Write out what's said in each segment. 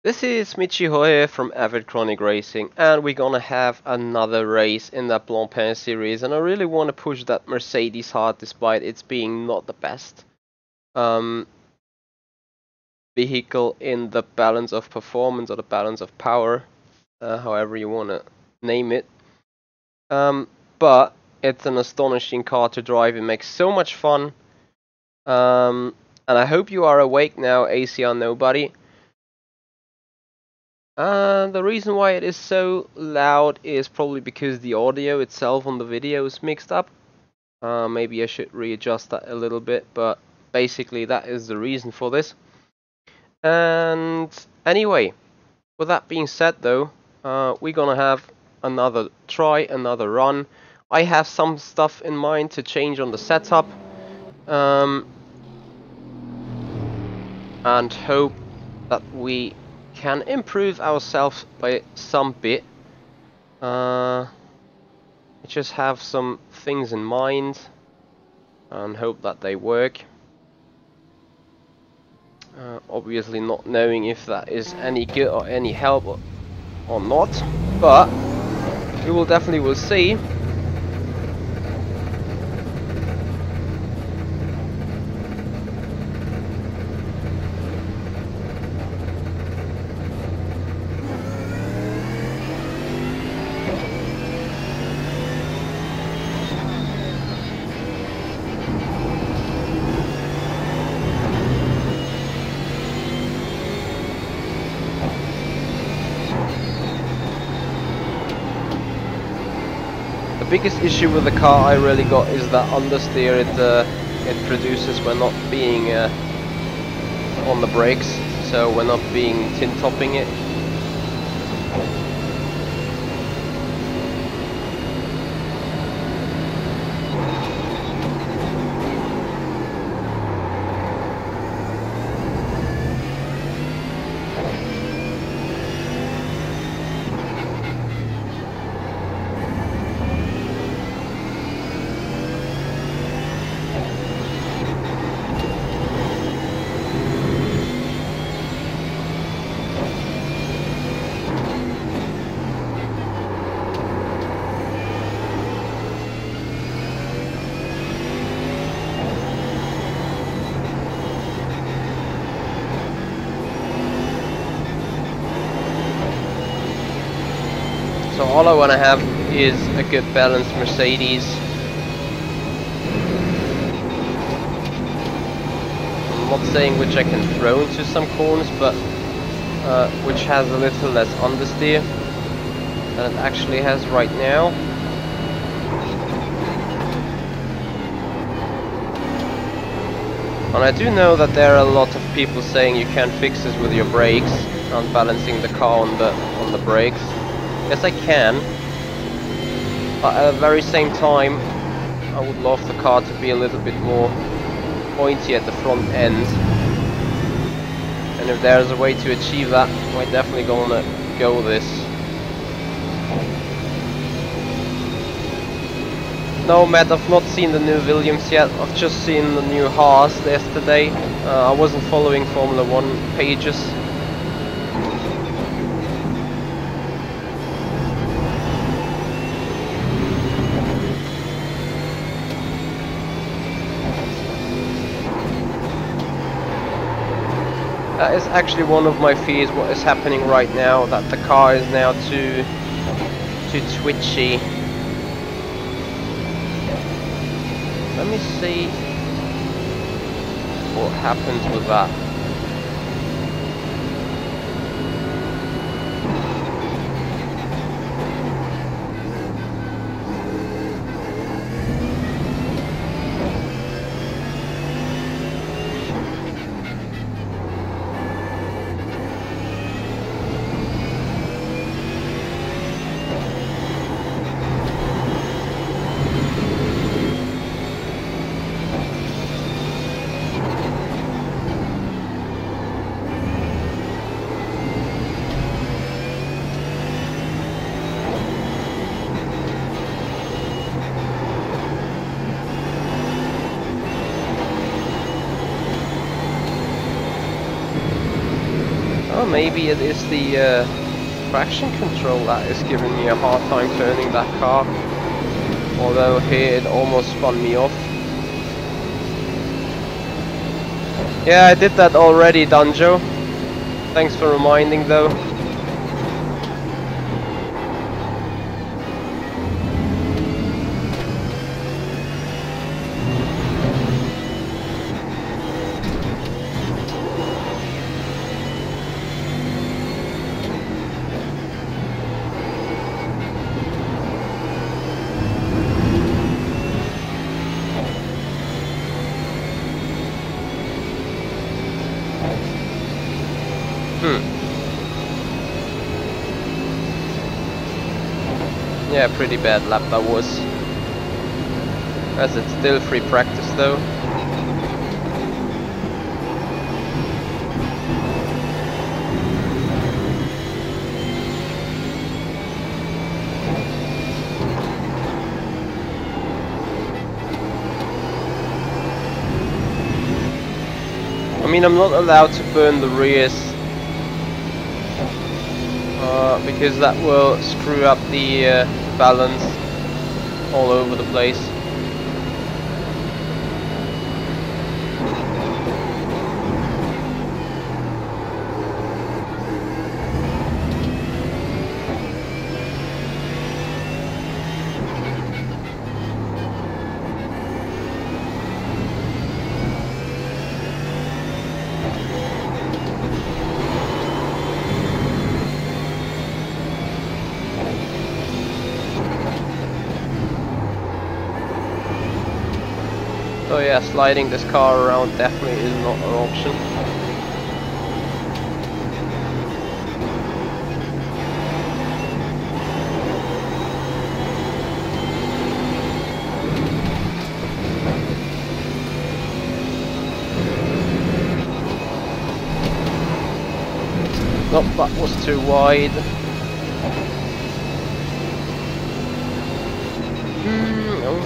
This is Michi Hoyer from Avid Chronic Racing, and we're gonna have another race in that Blancpain series, and I really want to push that Mercedes hard despite its being not the best vehicle in the balance of performance or the balance of power, however you want to name it. But it's an astonishing car to drive. It makes so much fun. And I hope you are awake now, ACR Nobody. The reason why it is so loud is probably because the audio itself on the video is mixed up. Maybe I should readjust that a little bit, but basically that is the reason for this. And anyway, with that being said though, we're gonna have another try, another run. I have some stuff in mind to change on the setup, and hope that we can improve ourselves by some bit. I just have some things in mind and hope that they work. Obviously not knowing if that is any good or any help or not, but we will definitely see. The biggest issue with the car I really got is that understeer it produces when not being on the brakes, so we're not being tin topping it. So all I want to have is a good balanced Mercedes. I'm not saying which I can throw into some corners, but which has a little less understeer than it actually has right now. And I do know that there are a lot of people saying you can't fix this with your brakes, unbalancing the car on the brakes. Yes, I can, but at the very same time I would love the car to be a little bit more pointy at the front end, and if there's a way to achieve that, we're definitely gonna go with this. No, Matt, I've not seen the new Williams yet. I've just seen the new Haas yesterday. I wasn't following Formula 1 pages. That is actually one of my fears, what is happening right now, that the car is now too twitchy. Let me see what happens with that. maybe it is the traction control that is giving me a hard time turning that car. Although here it almost spun me off. Yeah, I did that already, Danjo. Thanks for reminding though. Yeah, pretty bad lap that was. As it's still free practice though. I mean, I'm not allowed to burn the rears because that will screw up the balance all over the place. So yeah, sliding this car around definitely is not an option. Nope, that was too wide.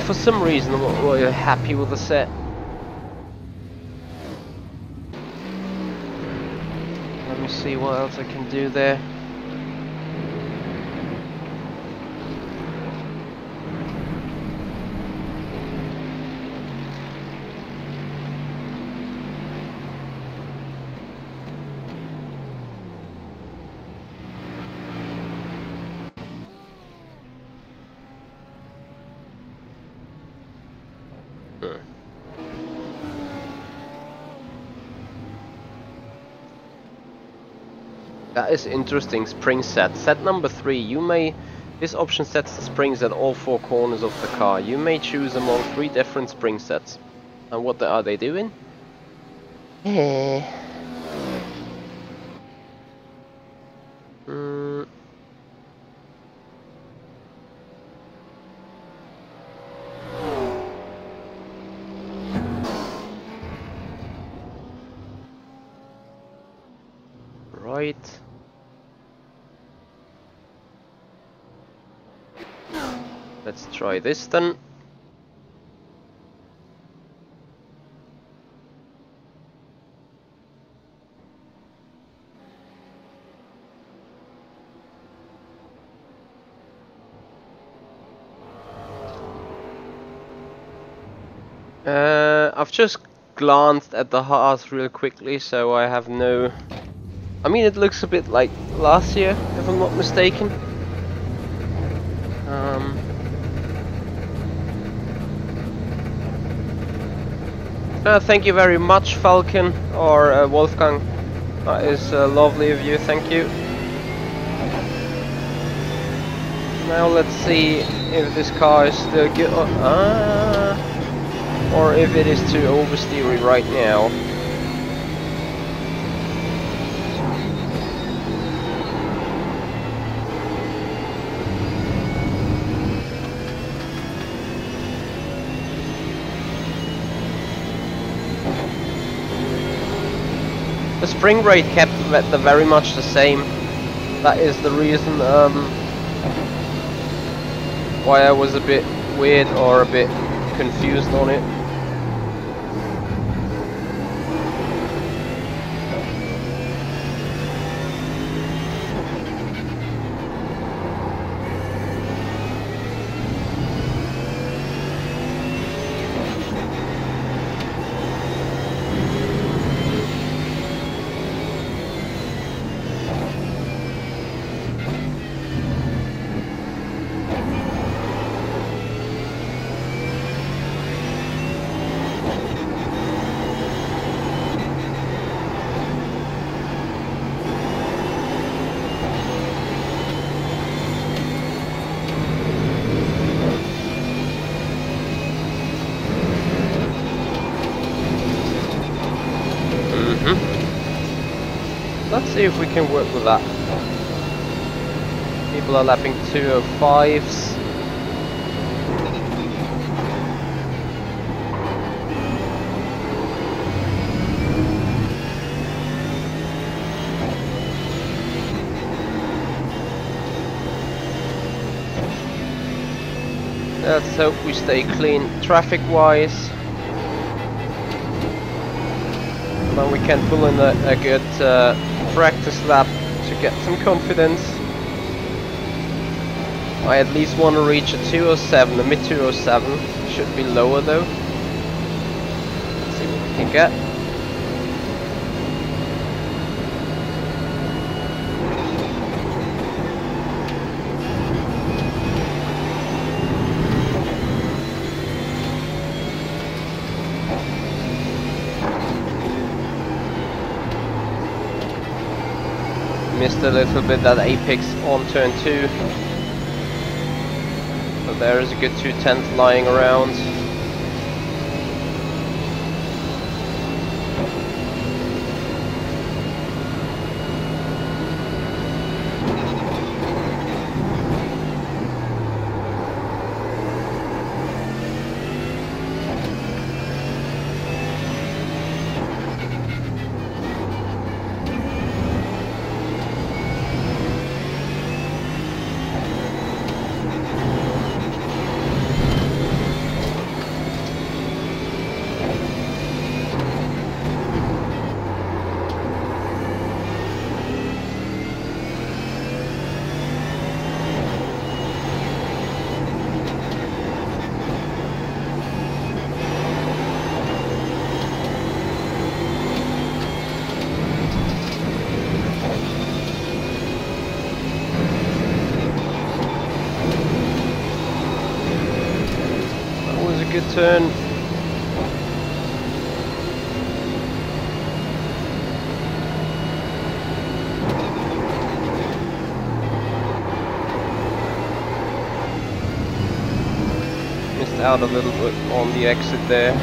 For some reason I'm not really happy with the set. Let me see what else I can do there. That is interesting. Spring set. Set number 3. You may. This option sets the springs at all 4 corners of the car. You may choose among 3 different spring sets. And what are they doing? Right. Let's try this then. I've just glanced at the hearth real quickly, so I have no... I mean, it looks a bit like last year, if I'm not mistaken. Thank you very much, Falcon, or Wolfgang. That is lovely of you, thank you. Now let's see if this car is still good, or if it is too oversteery right now. The spring rate kept very much the same. That is the reason why I was a bit weird or a bit confused on it. see if we can work with that. People are lapping 2:05s. Let's hope we stay clean traffic-wise. Then we can pull in a good practice lap to get some confidence. I at least want to reach a 2:07, a mid 2:07. Should be lower though. Let's see what we can get. Missed a little bit that apex on turn 2. But there is a good 2/10 lying around. Good turn. Missed out a little bit on the exit there.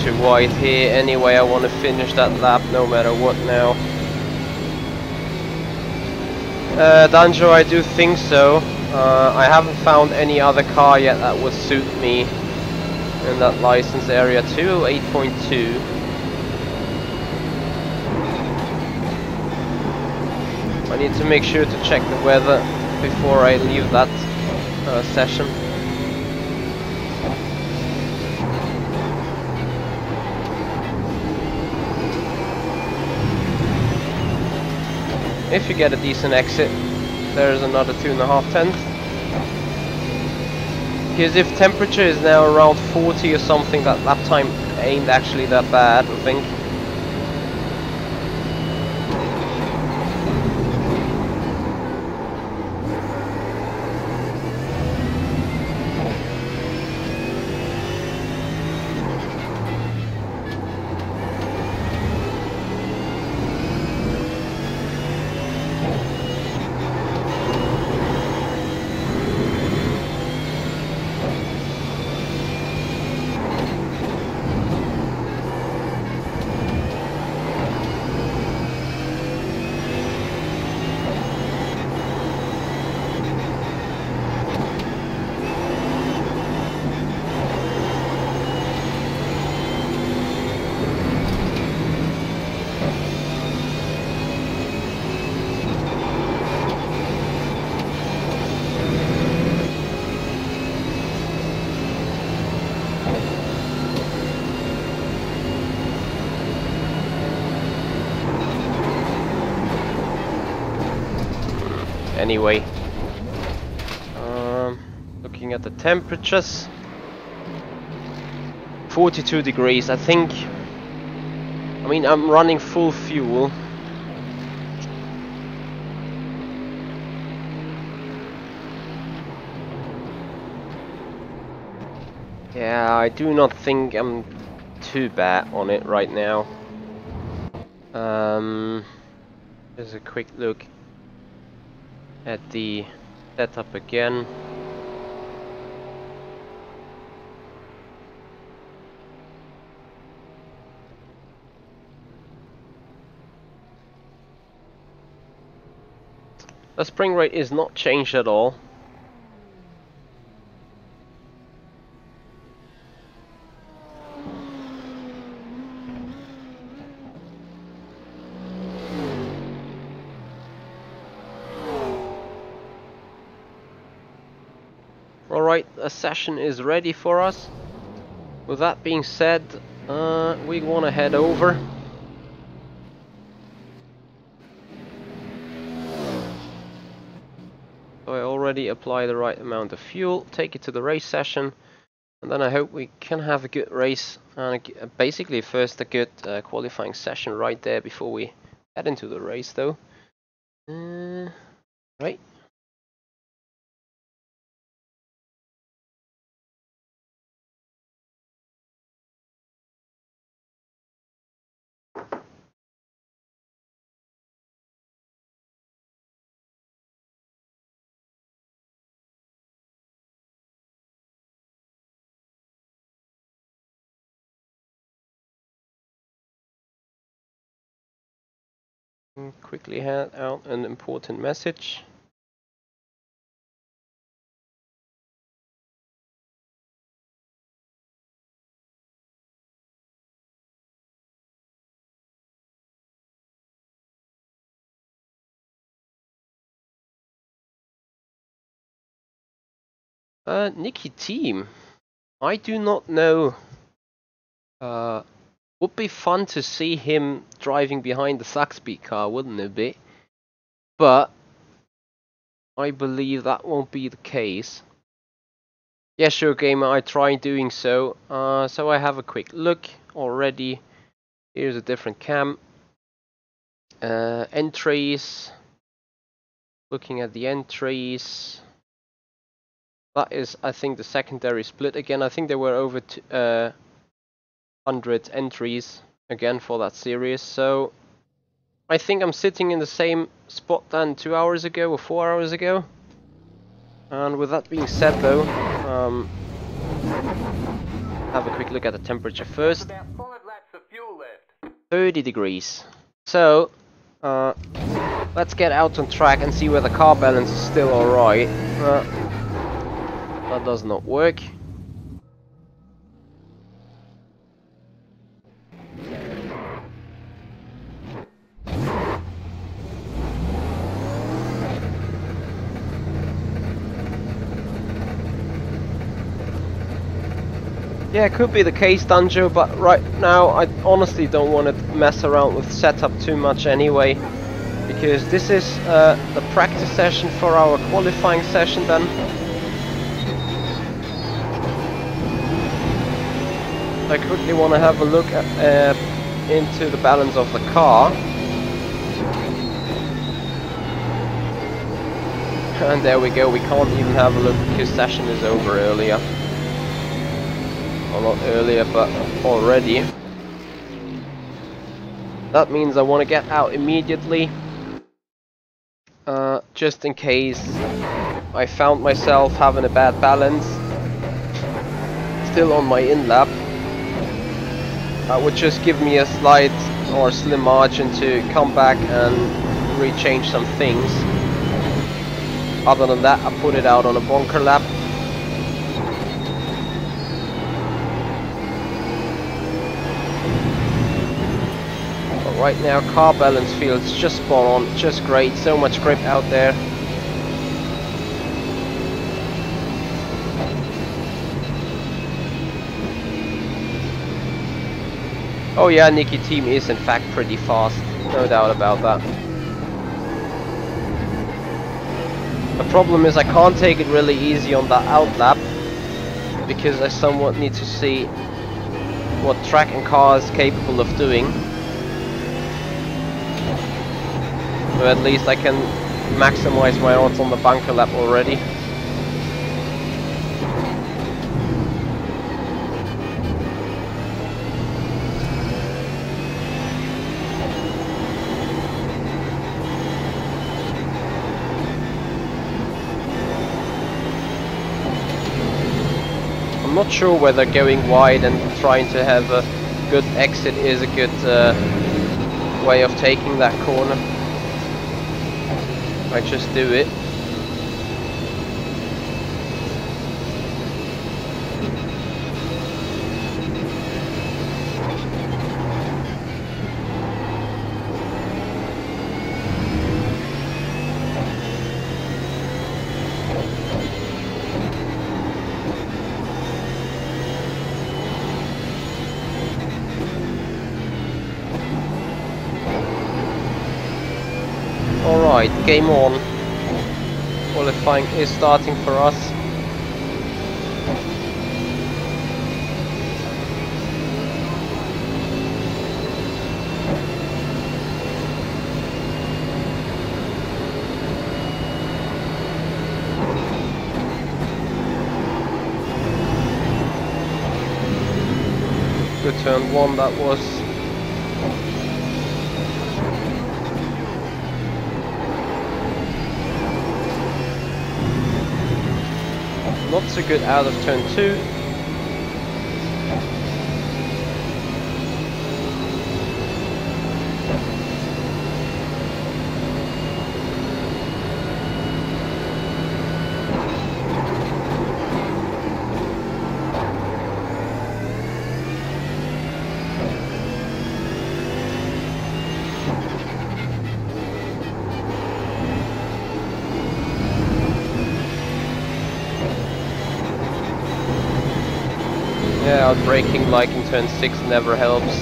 Too wide here anyway. I want to finish that lap no matter what now. Danjo, I do think so. I haven't found any other car yet that would suit me in that license area. 208.2. I need to make sure to check the weather before I leave that session. If you get a decent exit, there's another 2.5 tenths. Because if temperature is now around 40 or something, that lap time ain't actually that bad, I think. Anyway, looking at the temperatures, 42 degrees. I think, I mean, I'm running full fuel. Yeah, I do not think I'm too bad on it right now. Just a quick look at the Set up again. The spring rate is not changed at all. Alright, a session is ready for us. With that being said, we want to head over. So I already apply the right amount of fuel, take it to the race session, and then I hope we can have a good race and basically first a good qualifying session right there before we head into the race though. Right. Quickly hand out an important message. Nicky Team, I do not know. Would be fun to see him driving behind the Zakspeed car, wouldn't it be? But I believe that won't be the case. Yeah, sure, gamer. I tried doing so. So I have a quick look already. Here's a different cam. Entries. Looking at the entries. That is, I think, the secondary split again. I think there were over 100 entries again for that series. So I think I'm sitting in the same spot than 2 hours ago or 4 hours ago. And with that being said though, have a quick look at the temperature first. 30 degrees. So let's get out on track and see where the car balance is still alright. That does not work. Yeah, it could be the case, Danjo, but right now I honestly don't want to mess around with setup too much anyway, because this is the practice session for our qualifying session then. I quickly want to have a look at, into the balance of the car. And there we go, we can't even have a look because session is over earlier. Well, not earlier, but already. That means I want to get out immediately. Just in case I found myself having a bad balance. Still on my in-lap. That would just give me a slight or slim margin to come back and rechange some things. Other than that, I put it out on a bunker lap. But right now, car balance feels just spot on, just great, so much grip out there. Oh yeah, Nicky Team is in fact pretty fast, no doubt about that. The problem is I can't take it really easy on that out lap, because I somewhat need to see what track and car is capable of doing. So at least I can maximize my odds on the bunker lap already. I'm not sure whether going wide and trying to have a good exit is a good way of taking that corner. I just do it. Alright, game on. Qualifying is starting for us. Good turn 1 that was. Not so good out of turn 2. Yeah, braking like in turn 6 never helps.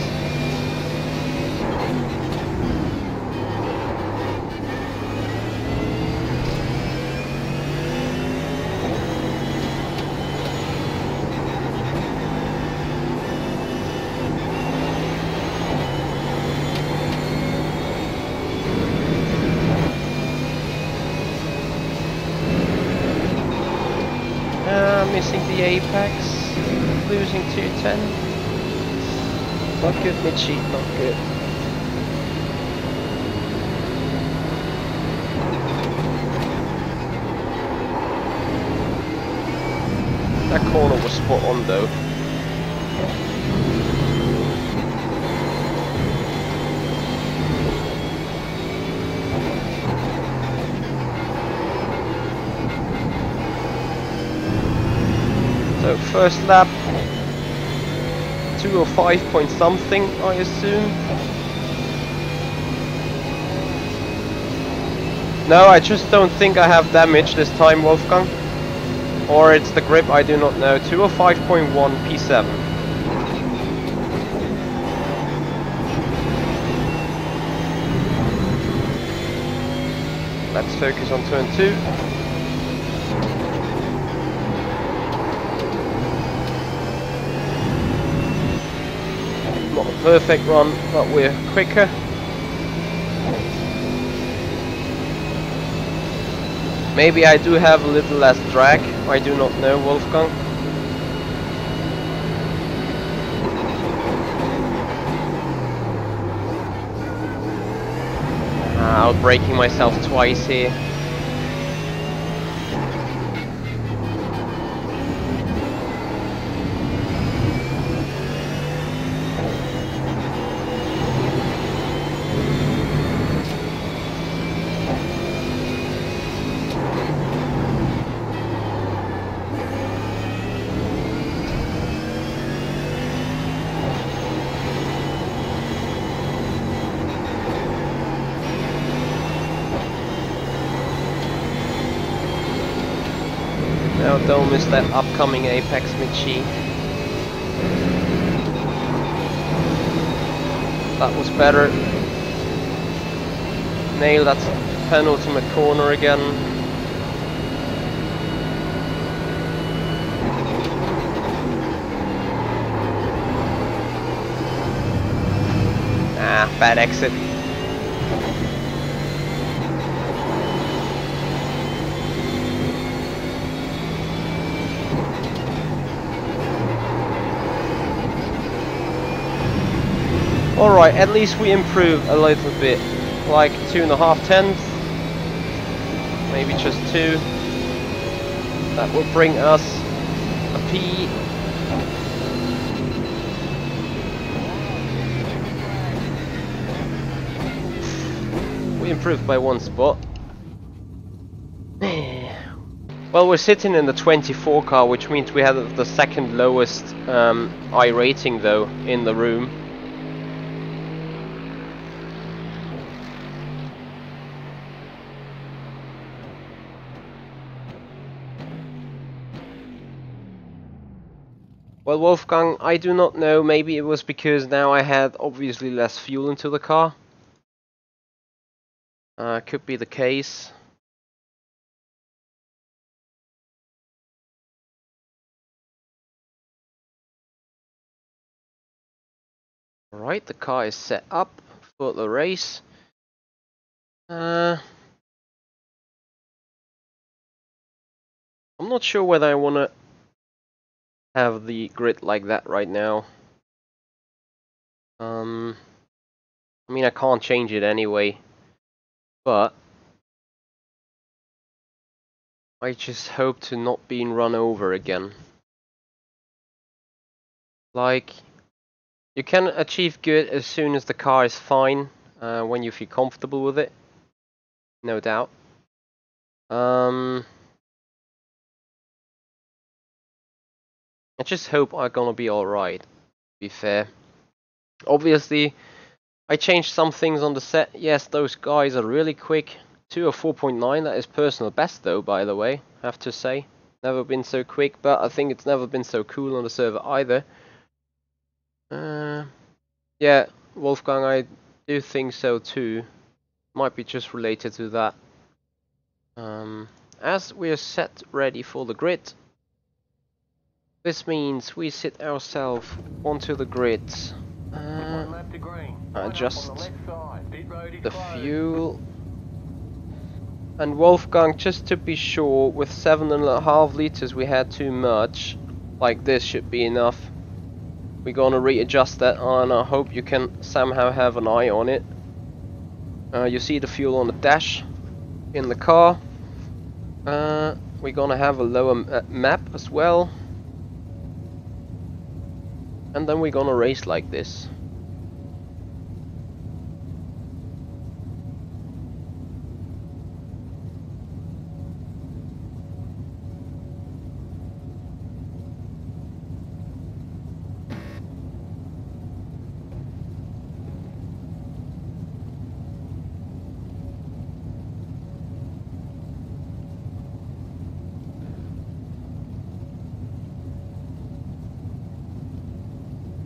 Missing the apex. Losing 210. Not good, Michi, not good. That corner was spot on though. So first lap, 205 point something, I assume. No, I just don't think I have damage this time, Wolfgang. Or it's the grip, I do not know. 205.1 P7. Let's focus on turn 2. Not a perfect run, but we're quicker. Maybe I do have a little less drag, I do not know, Wolfgang. Outbraking myself twice here. Now don't miss that upcoming apex, Michi. That was better. Nail that penultimate corner again. Bad exit. Alright, at least we improve a little bit, like 2.5 tenths, maybe just 2. That will bring us a improved by 1 spot. Well, we're sitting in the 24 car, which means we have the second lowest I rating though in the room. Well, Wolfgang, I do not know, maybe it was because now I had obviously less fuel into the car. Could be the case. Alright, the car is set up for the race. I'm not sure whether I want to have the grid like that right now. I mean, I can't change it anyway, but I just hope to not being run over again. Like, you can achieve good as soon as the car is fine, when you feel comfortable with it, no doubt. I just hope I'm gonna be alright, to be fair. Obviously, I changed some things on the set. Yes, those guys are really quick. 2 or 4.9, that is personal best though, by the way, I have to say. Never been so quick, but I think it's never been so cool on the server either. Yeah, Wolfgang, I do think so too. Might be just related to that. As we are set ready for the grid, this means we sit ourselves onto the grid. Adjust the fuel. And Wolfgang, just to be sure, with 7.5 liters we had too much. Like this should be enough. We're gonna readjust that, and I hope you can somehow have an eye on it. You see the fuel on the dash in the car. We're gonna have a lower map as well. And then we're gonna race like this.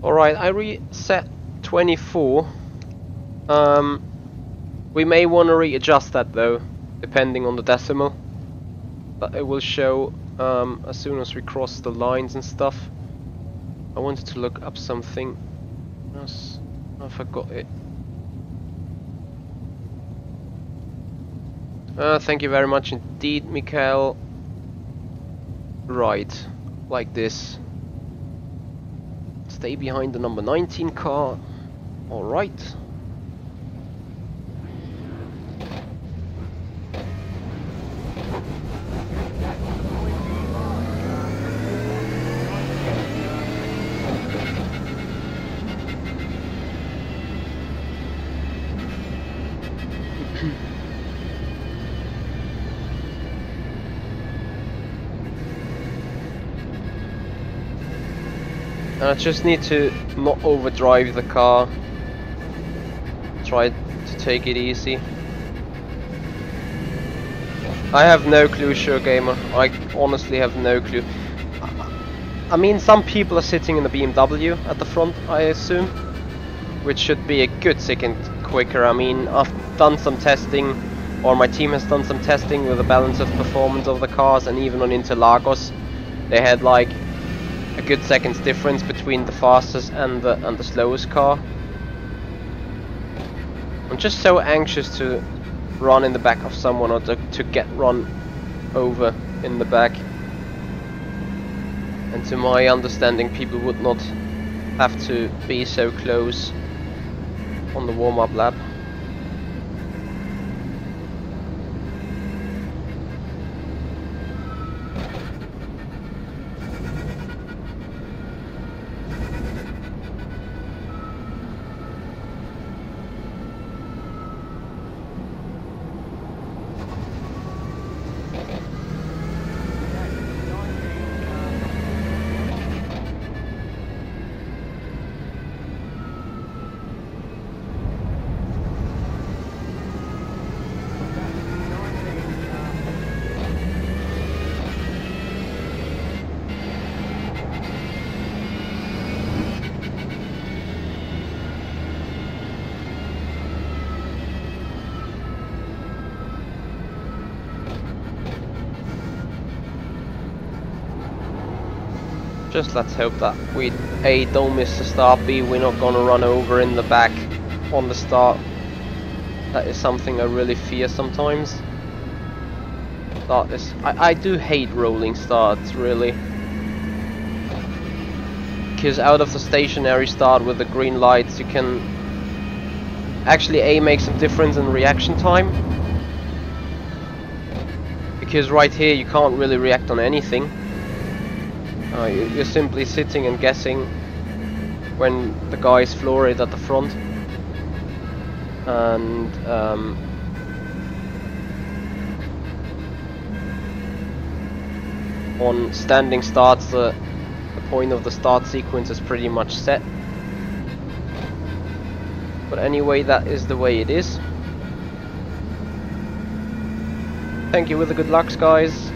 Alright, I reset 24. We may want to readjust that though, depending on the decimal. But it will show as soon as we cross the lines and stuff. I wanted to look up something. I forgot it. Thank you very much indeed, Mikael. Right, like this. Stay behind the number 19 car. Alright. I just need to not overdrive the car. Try to take it easy. I have no clue, Sure Gamer. I honestly have no clue. I mean, some people are sitting in the BMW at the front, I assume, which should be a good second quicker. I mean, I've done some testing, or my team has done some testing with the balance of performance of the cars, and even on Interlagos, they had like a good second's difference between the fastest and the slowest car. I'm just so anxious to run in the back of someone, or to get run over in the back. And to my understanding, people would not have to be so close on the warm-up lap. Just let's hope that we A, don't miss the start, B, we're not gonna run over in the back on the start. That is something I really fear sometimes. I do hate rolling starts, really. Because out of the stationary start with the green lights, you can actually A, make some difference in reaction time. Because right here you can't really react on anything. You're simply sitting and guessing when the guys floor it at the front. And on standing starts, the point of the start sequence is pretty much set. But anyway, that is the way it is. Thank you with the good lucks, guys.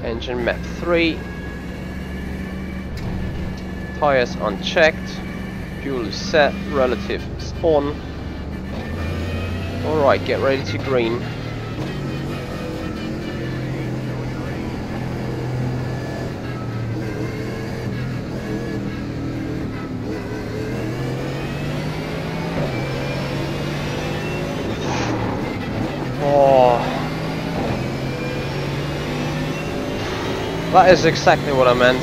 Engine map 3. Tires unchecked. Fuel is set. Relative is on. Alright, get ready to green. That is exactly what I meant.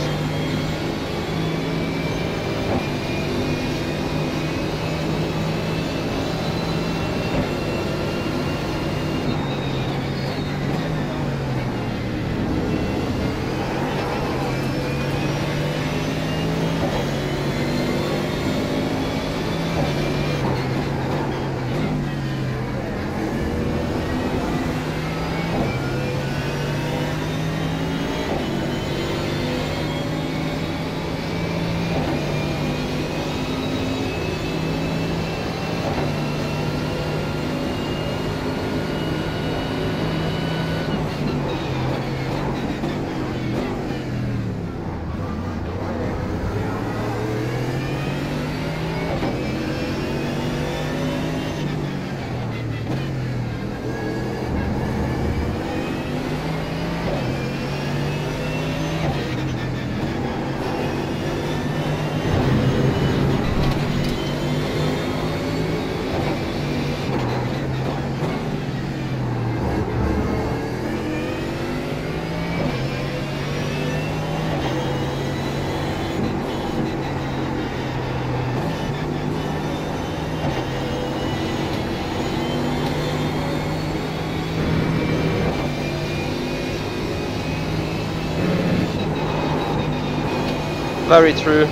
Very true.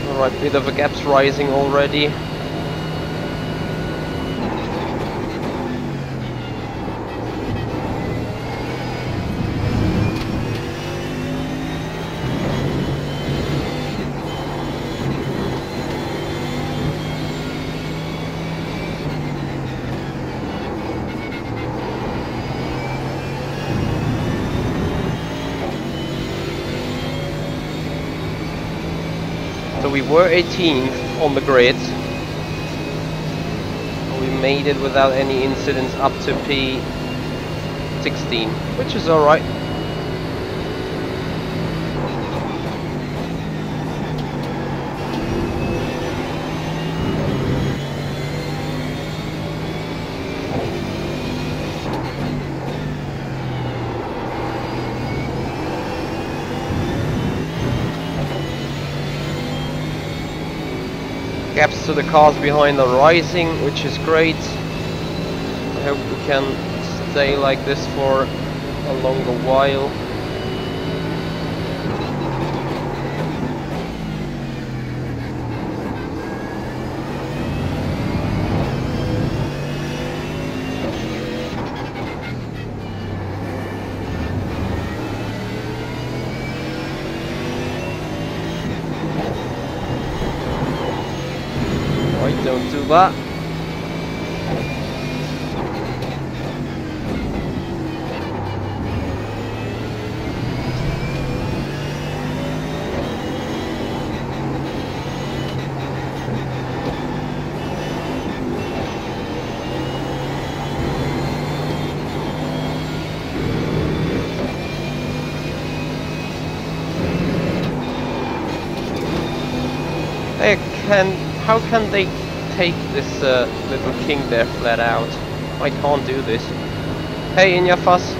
Alright, bit of a gap's rising already. So we were 18th on the grid. We made it without any incidents up to P16, which is alright. Gaps to the cars behind are rising, which is great. I hope we can stay like this for a longer while. Don't do that. can they take this little king there flat out? I can't do this. Hey, in your fuss.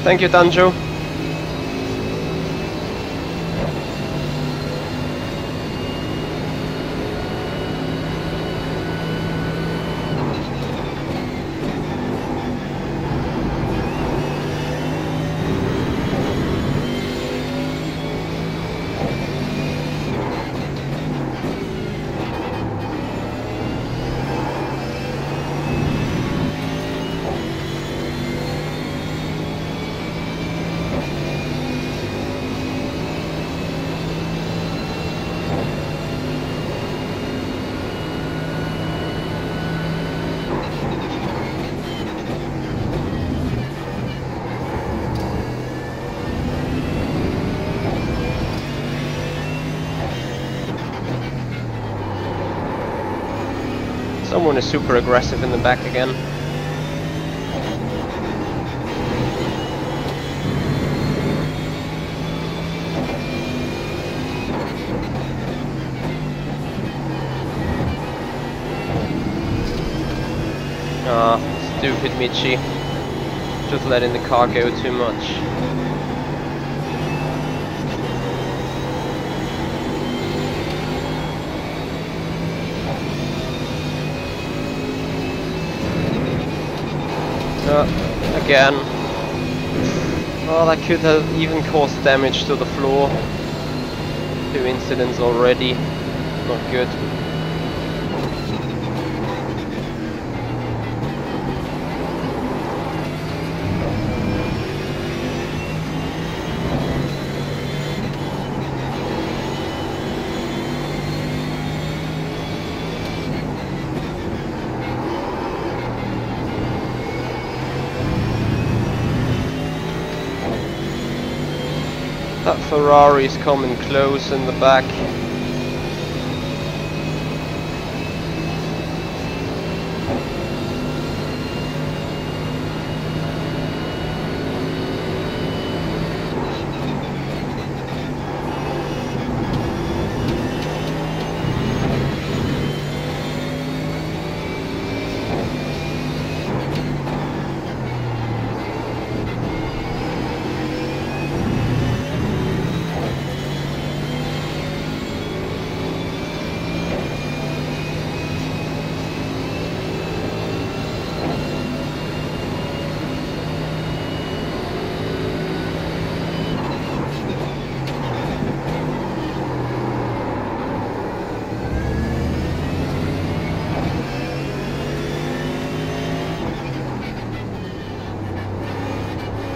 Thank you, Danjo. Someone is super aggressive in the back again. Ah, stupid Michi. Just letting the car go too much. Again. Oh, that could have even caused damage to the floor. 2 incidents already. Not good. That Ferrari is coming close in the back.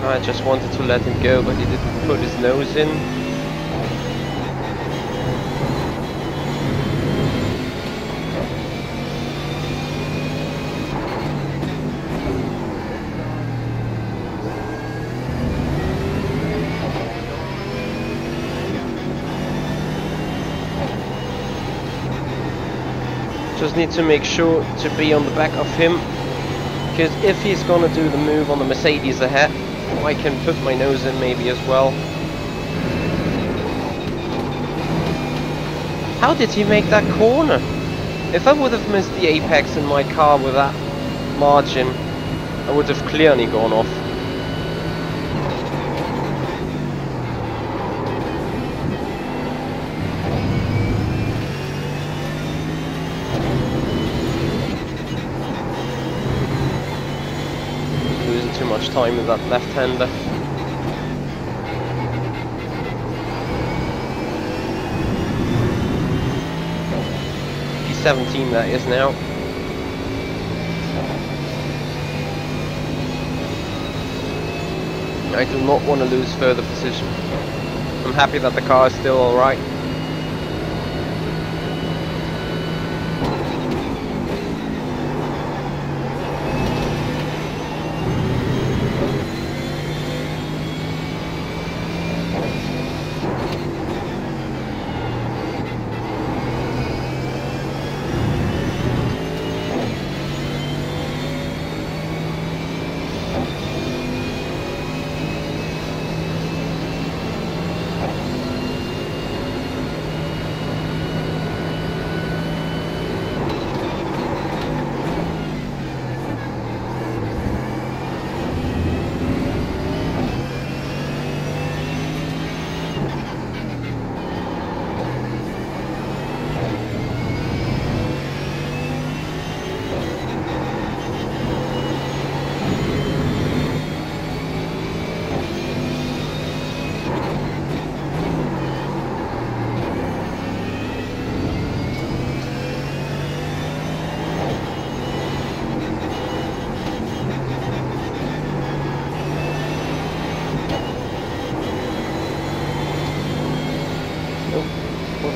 I just wanted to let him go, but he didn't put his nose in. Just need to make sure to be on the back of him, because if he's gonna do the move on the Mercedes ahead, I can put my nose in maybe as well. How did he make that corner? If I would have missed the apex in my car with that margin, I would have clearly gone off. Too much time with that left-hander. P17 that is now. I do not want to lose further position. I'm happy that the car is still alright.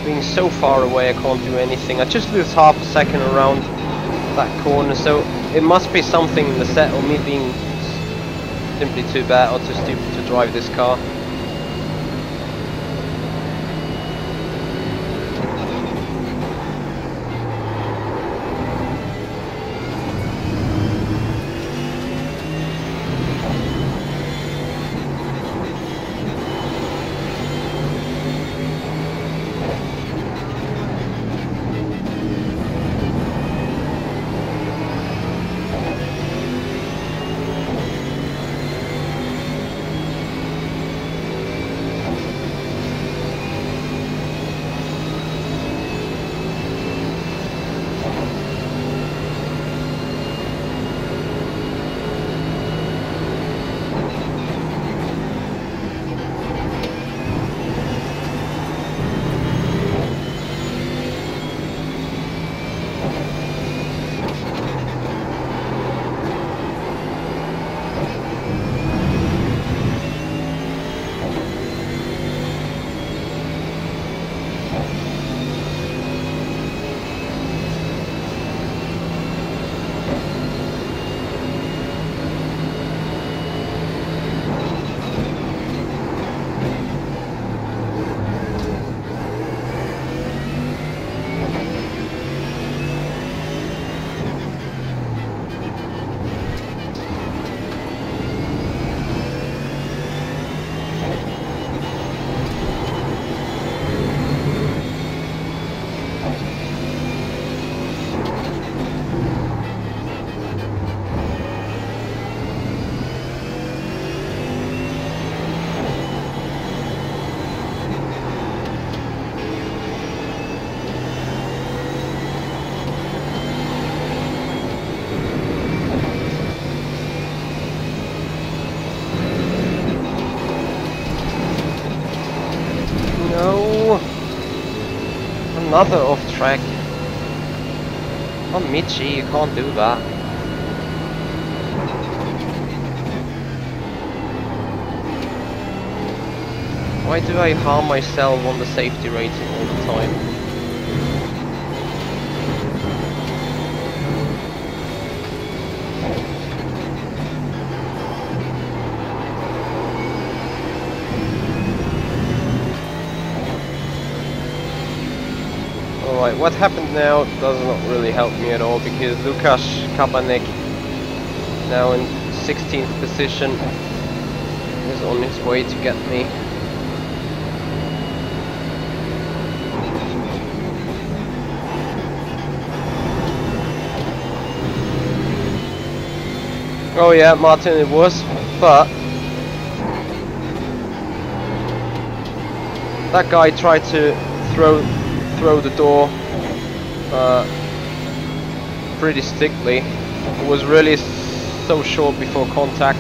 being so far away I can't do anything. I just lose half a second around that corner, so it must be something in the set, or me being simply too bad or too stupid to drive this car. Another off track. Oh, Michi, you can't do that. Why do I harm myself on the safety rating all the time? Alright, what happened now does not really help me at all, because Lukas Kabanek, now in 16th position, is on his way to get me. Oh yeah, Martin, it was, but that guy tried to throw the door pretty stickly. It was really so short before contact.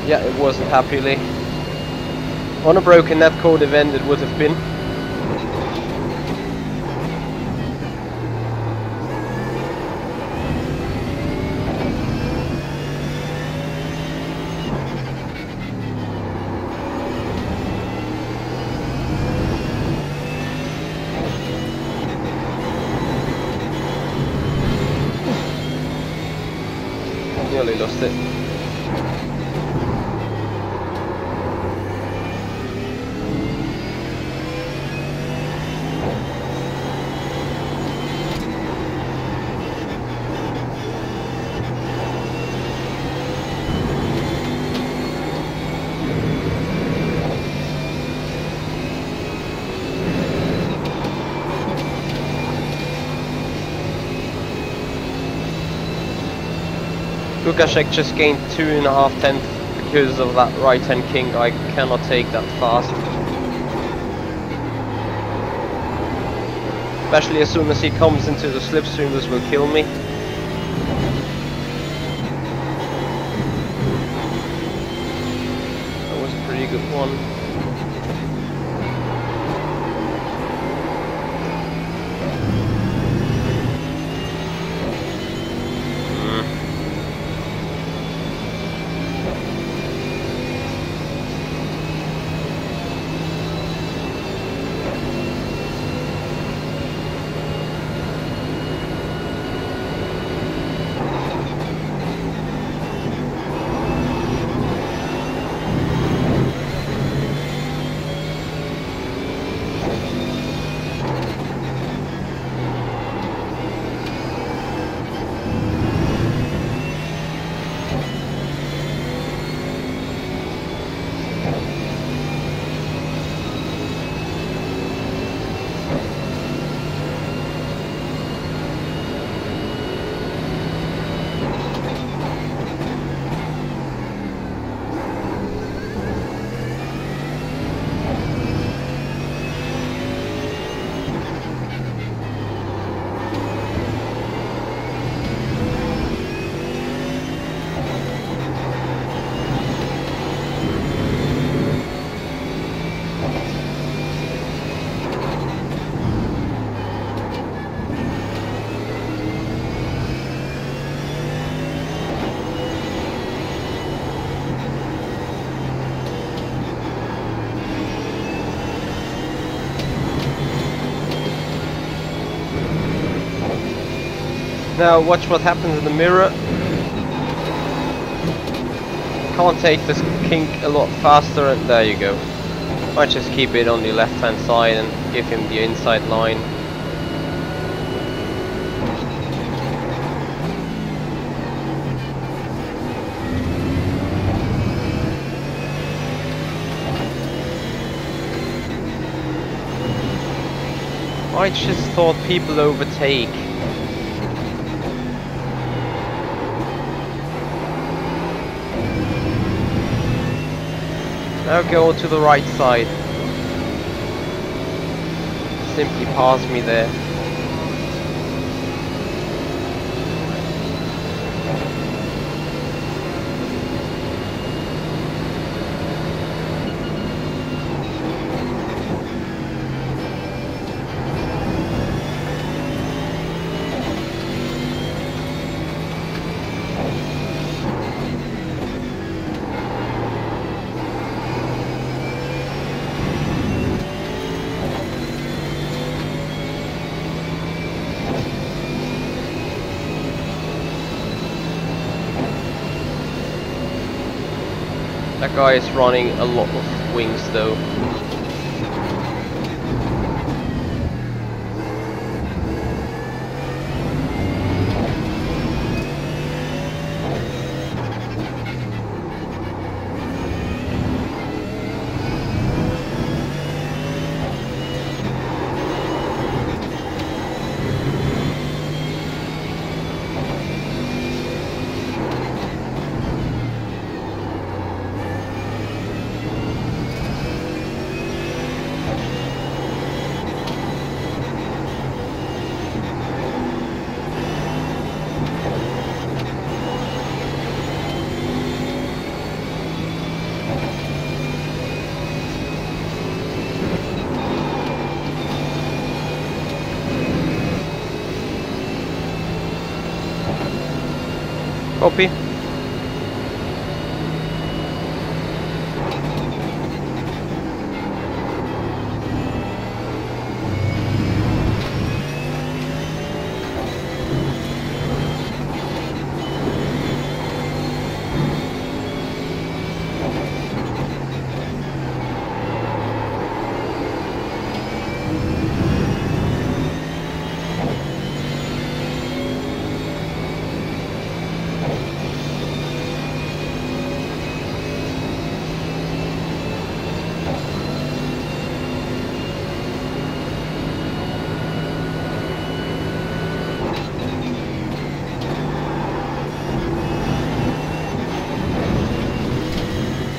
Yeah, it wasn't happily. On a broken net code event it would have been. Nearly lost it. Lukashek just gained 2.5 tenths because of that right hand king. I cannot take that fast. Especially as soon as he comes into the slipstream, this will kill me. That was a pretty good one. Now watch what happens in the mirror. Can't take this kink a lot faster, and there you go. I just keep it on the left hand side and give him the inside line. I just thought people overtake. Now go to the right side. Simply pass me there. That guy is running a lot of wings though. Copy.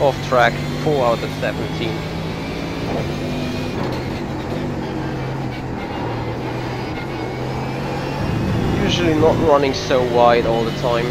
Off track, 4 out of 17. Usually not running so wide all the time.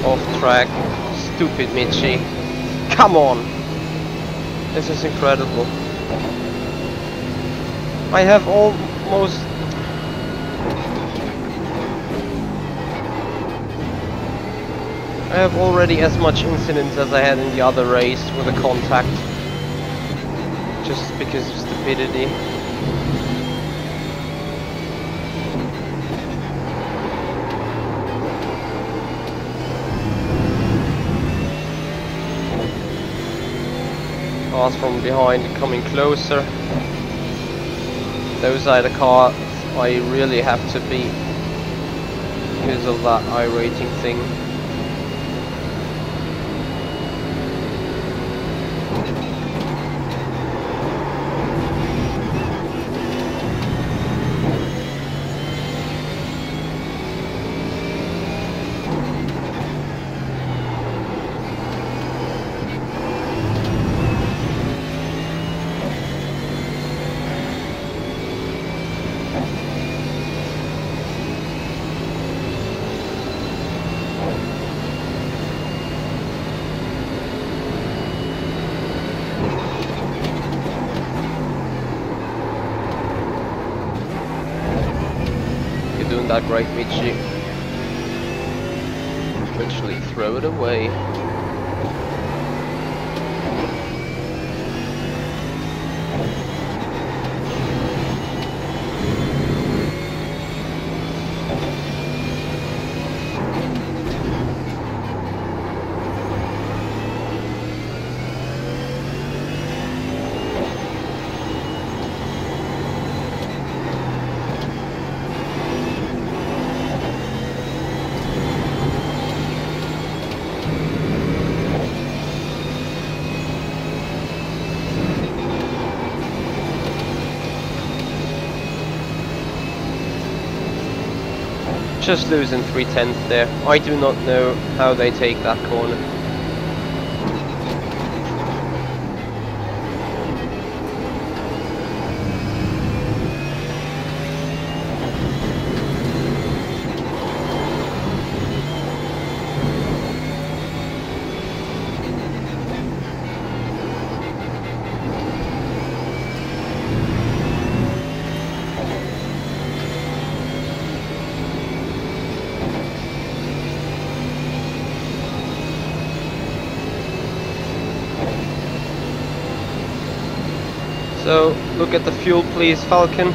Off track, stupid Michi. Come on! This is incredible. I have almost... I have already as much incidents as I had in the other race with a contact. Just because of stupidity. Cars from behind coming closer. Those are the cars I really have to beat. because of that iRacing thing. Doing that great, Michi. Literally throw it away. Just losing 3/10 there. I do not know how they take that corner. So, look at the fuel please, Falcon.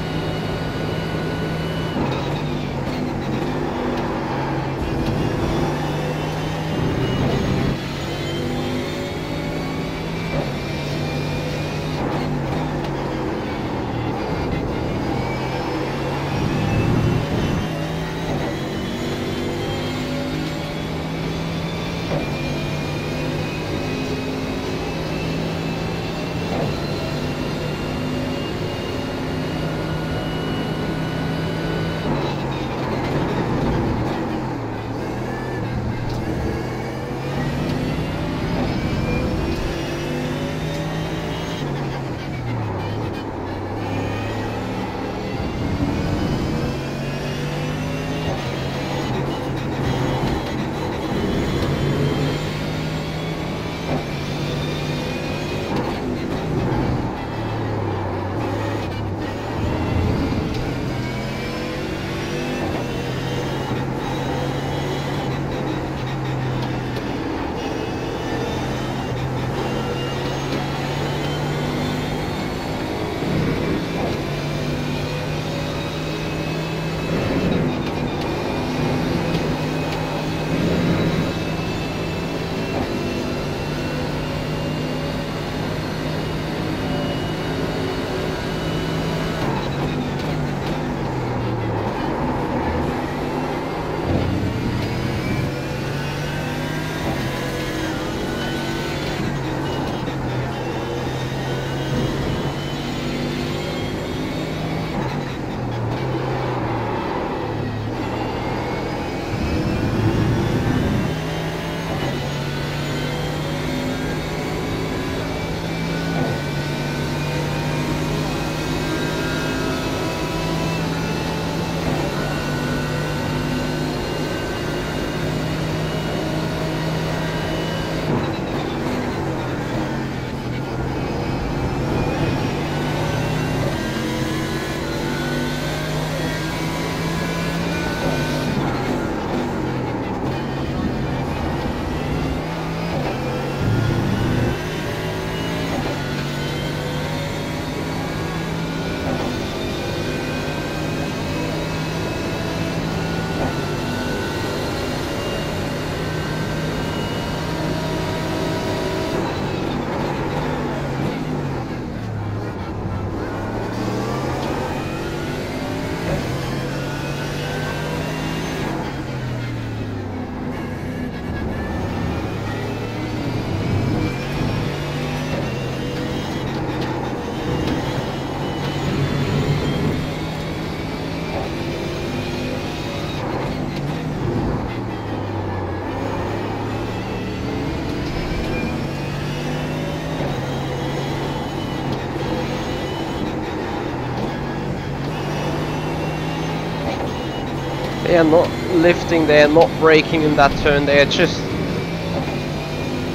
They are not lifting, they are not braking in that turn, they are just...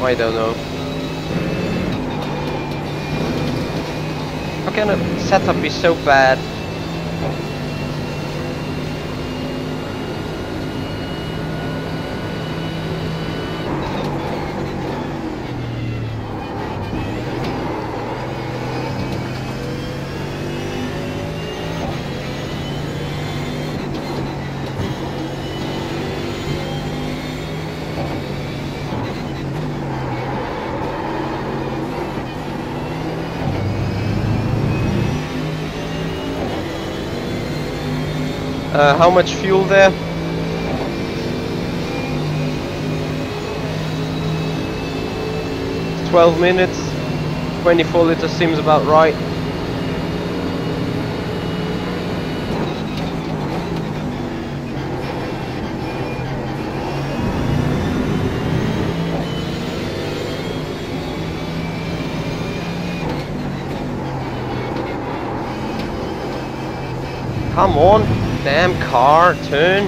I don't know. How can a setup be so bad? How much fuel there? 12 minutes, 24 liters seems about right. Come on, damn car, turn.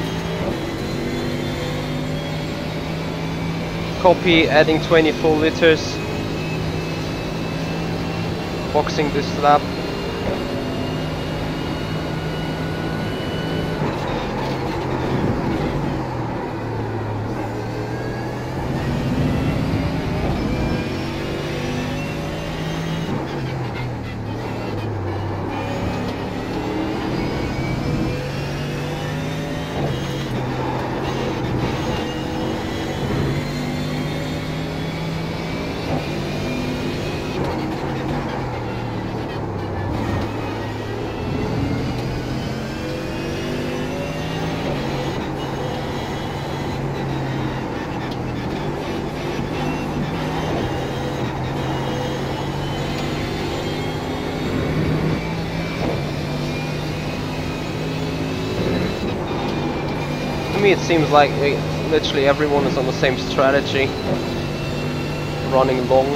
Copy, adding 24 liters. Boxing this lap. To me it seems like literally everyone is on the same strategy, running long.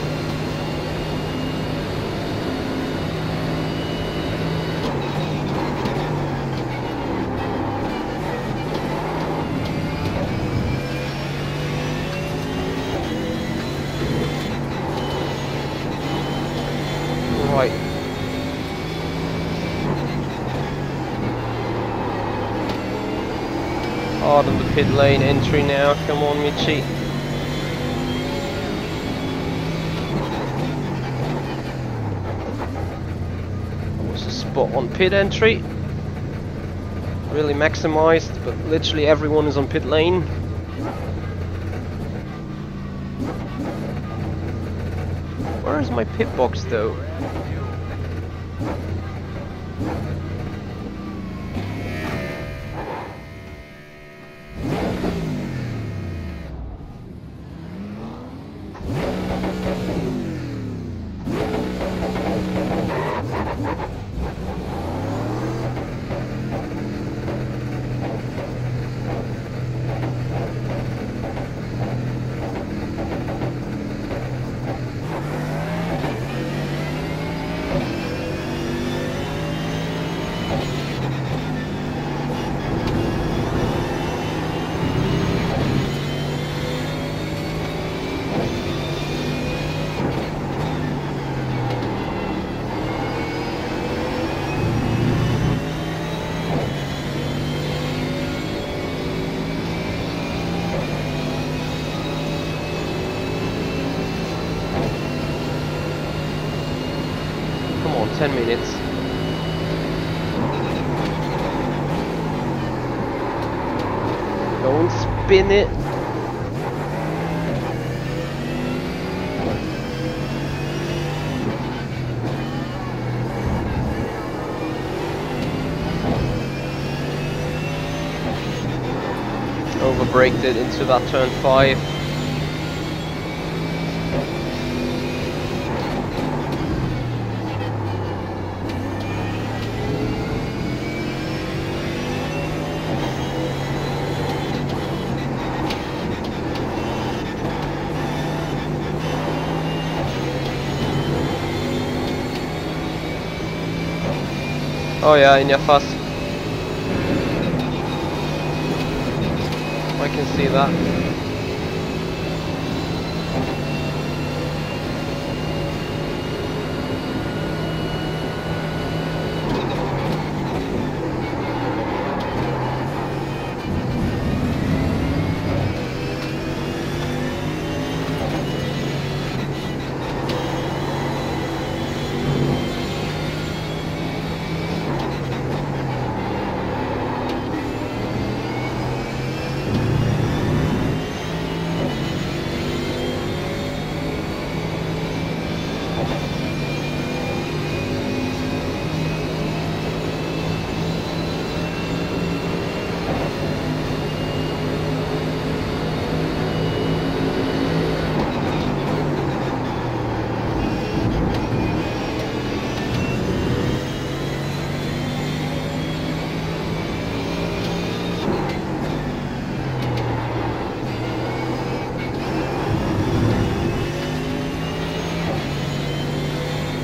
Right. Hard on the pit lane entry now, come on Michi. What's the spot on pit entry? Really maximized, but literally everyone is on pit lane. Where is my pit box though? Come on, 10 minutes. Don't spin it. Overbraked it into that turn 5. Oh ja, in der Fass. can see that.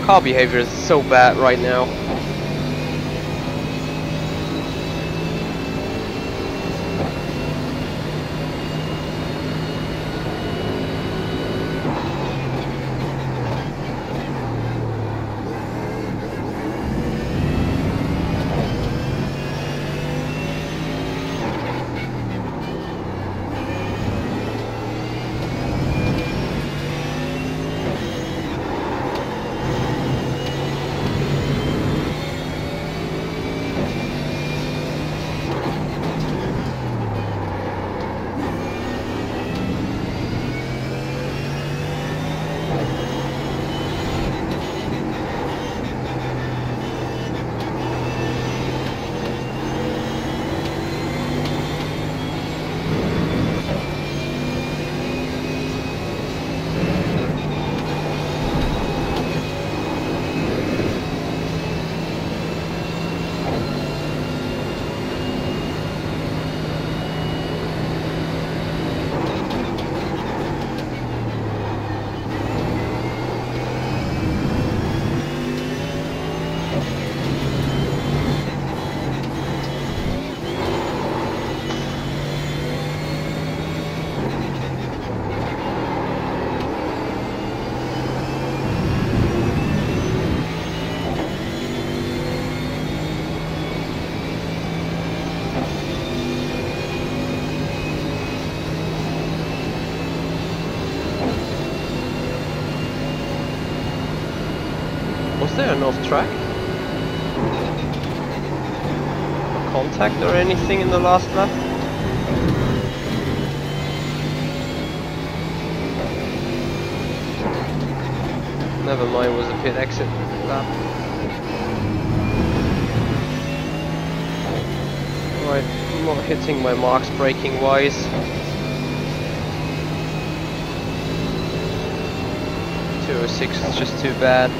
Car behavior is so bad right now. Was there an off track? A contact or anything in the last lap? Never mind, it was a pit exit lap. Right, I'm not hitting my marks braking wise. 206 is just too bad.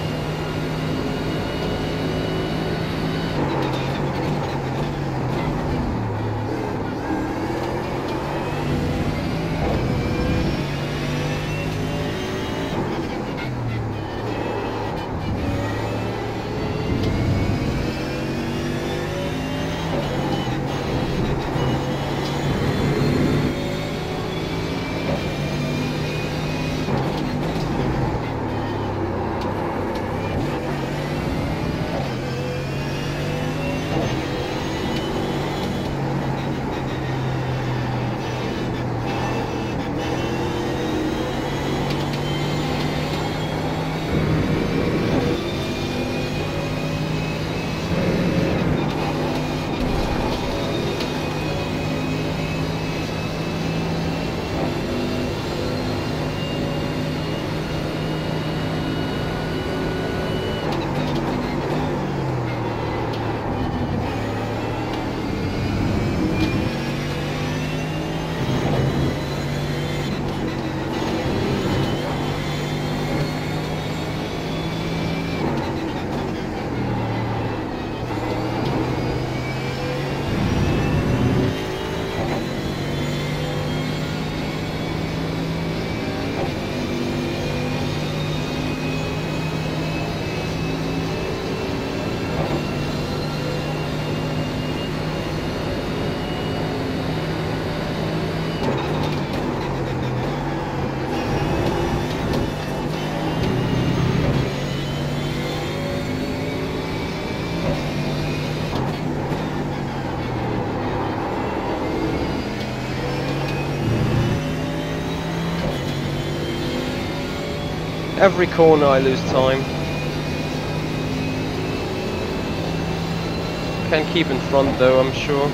Every corner I lose time. Can keep in front though, I'm sure.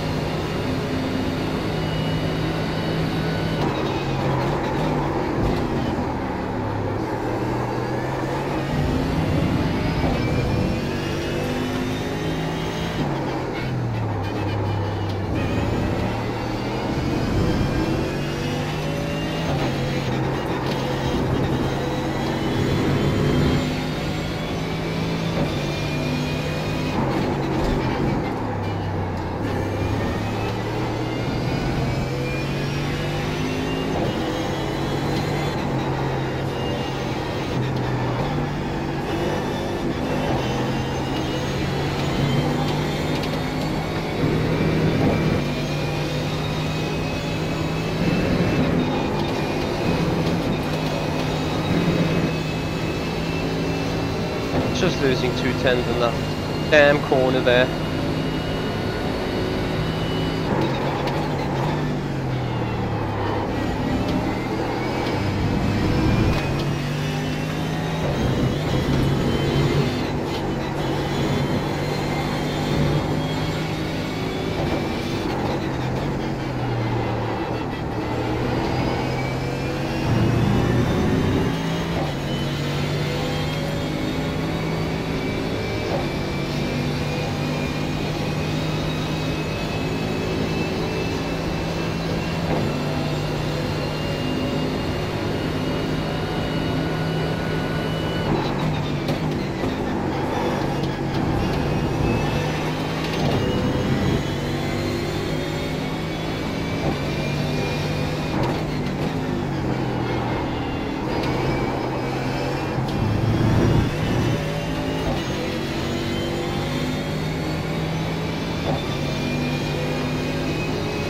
Just losing 2/10 in that damn corner there.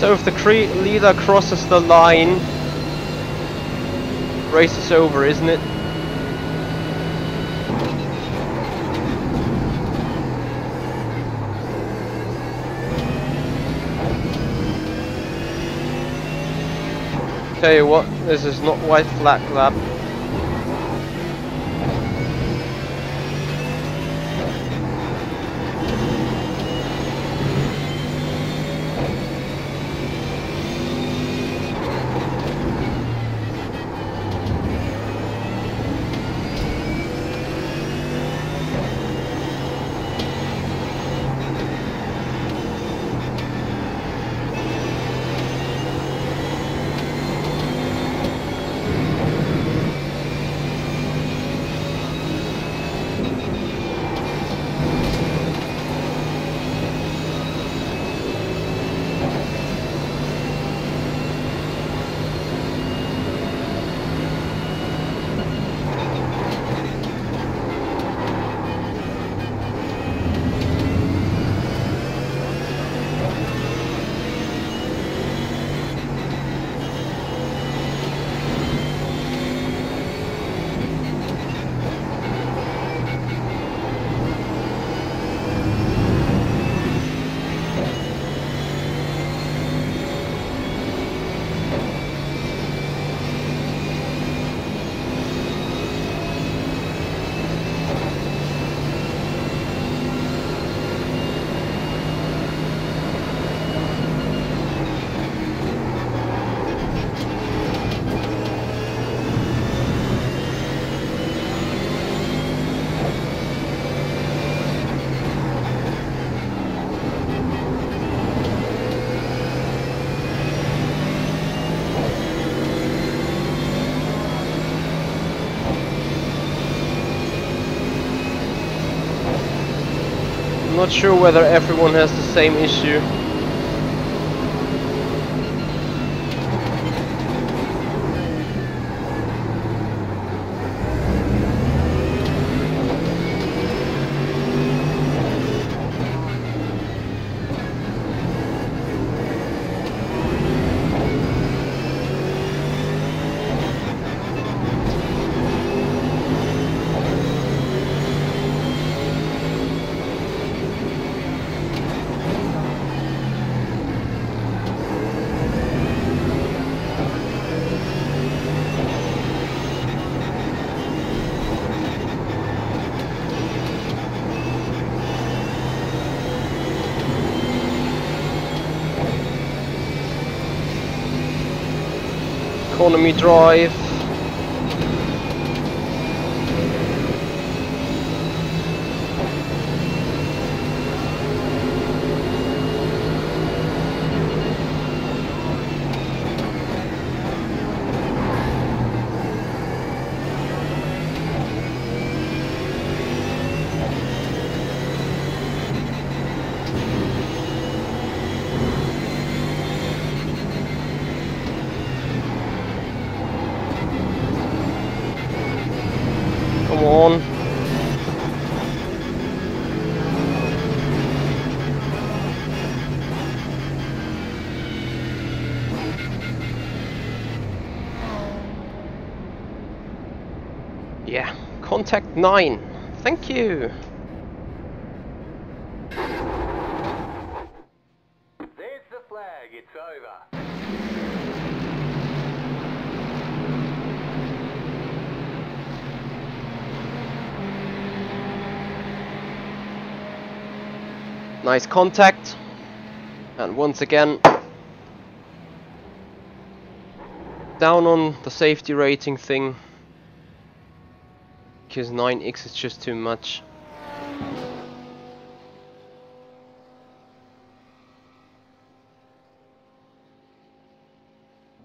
So if the leader crosses the line, race is over, isn't it? Tell you what, this is not white flag lap. I'm not sure whether everyone has the same issue. economy drive. Come on. Yeah, contact 9. Thank you. There's the flag, it's over. Nice contact. And once again, down on the safety rating thing, because 9x is just too much.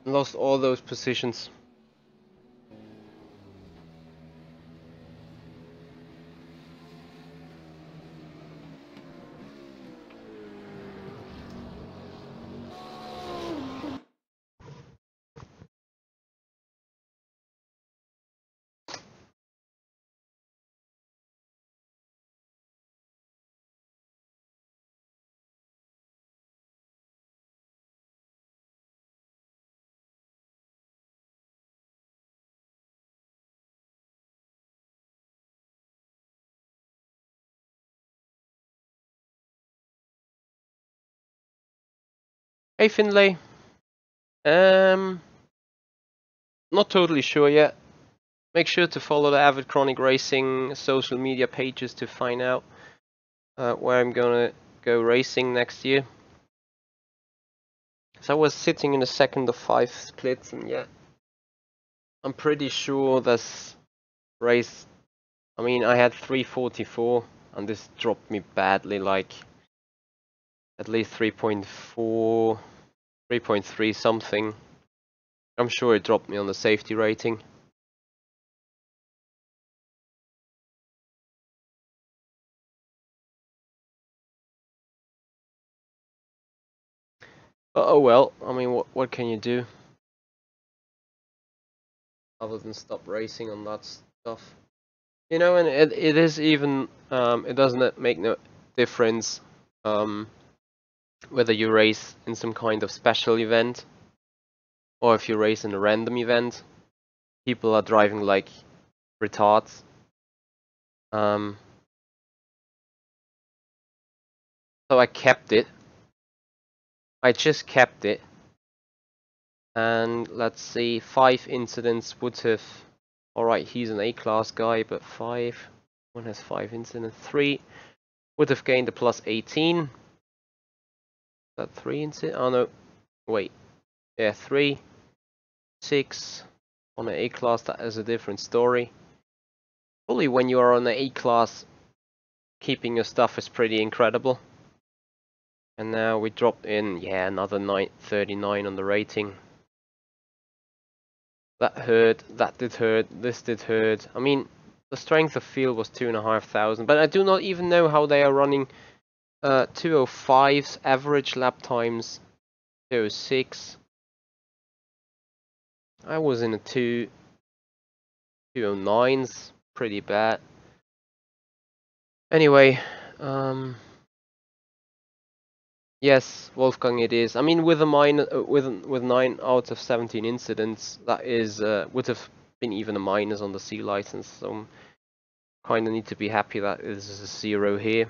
Lost all those positions. Hey Finlay. Not totally sure yet. Make sure to follow the Avid Chronic Racing social media pages to find out where I'm gonna go racing next year. So I was sitting in a second of 5 splits, and yeah, I'm pretty sure this race. I mean, I had 344, and this dropped me badly, like at least 3.4, 3.3 something. I'm sure it dropped me on the safety rating. But oh well, I mean, what can you do? Other than stop racing on that stuff. You know, and it is even, it doesn't make no difference whether you race in some kind of special event or if you race in a random event. People are driving like retards. So I kept it. I just kept it. And let's see, 5 incidents would have... Alright, he's an A-class guy, but 5... One has 5 incidents. 3 would have gained a plus 18. Is that 3 incidents? Oh no, wait. Yeah, 3, 6 on an A-class, that is a different story. Probably when you are on the A-class, keeping your stuff is pretty incredible. And now we dropped in, yeah, another 39 on the rating. That hurt, that did hurt, this did hurt. I mean, the strength of field was 2,500, but I do not even know how they are running 205's average lap times, 206. I was in a 209's, pretty bad. Anyway, yes, Wolfgang, it is. I mean, with a with 9 out of 17 incidents, that is would have been even a minus on the C license. So kind of need to be happy that this is a 0 here.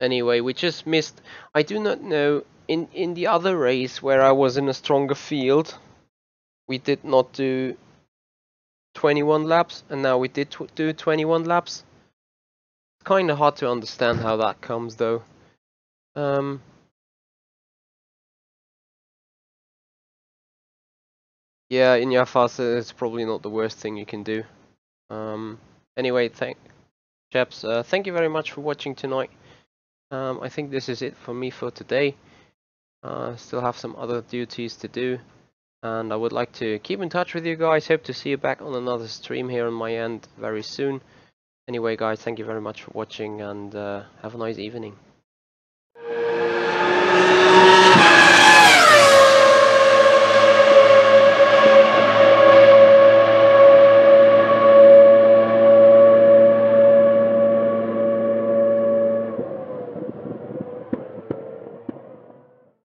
Anyway, we just missed. I do not know. In the other race where I was in a stronger field, we did not do 21 laps, and now we did do 21 laps. It's kind of hard to understand how that comes, though. Yeah, in your faster, it's probably not the worst thing you can do. Anyway, chaps, thank you very much for watching tonight. I think this is it for me for today. Still have some other duties to do, and I would like to keep in touch with you guys. Hope to see you back on another stream here on my end very soon. Anyway, guys, thank you very much for watching, and have a nice evening.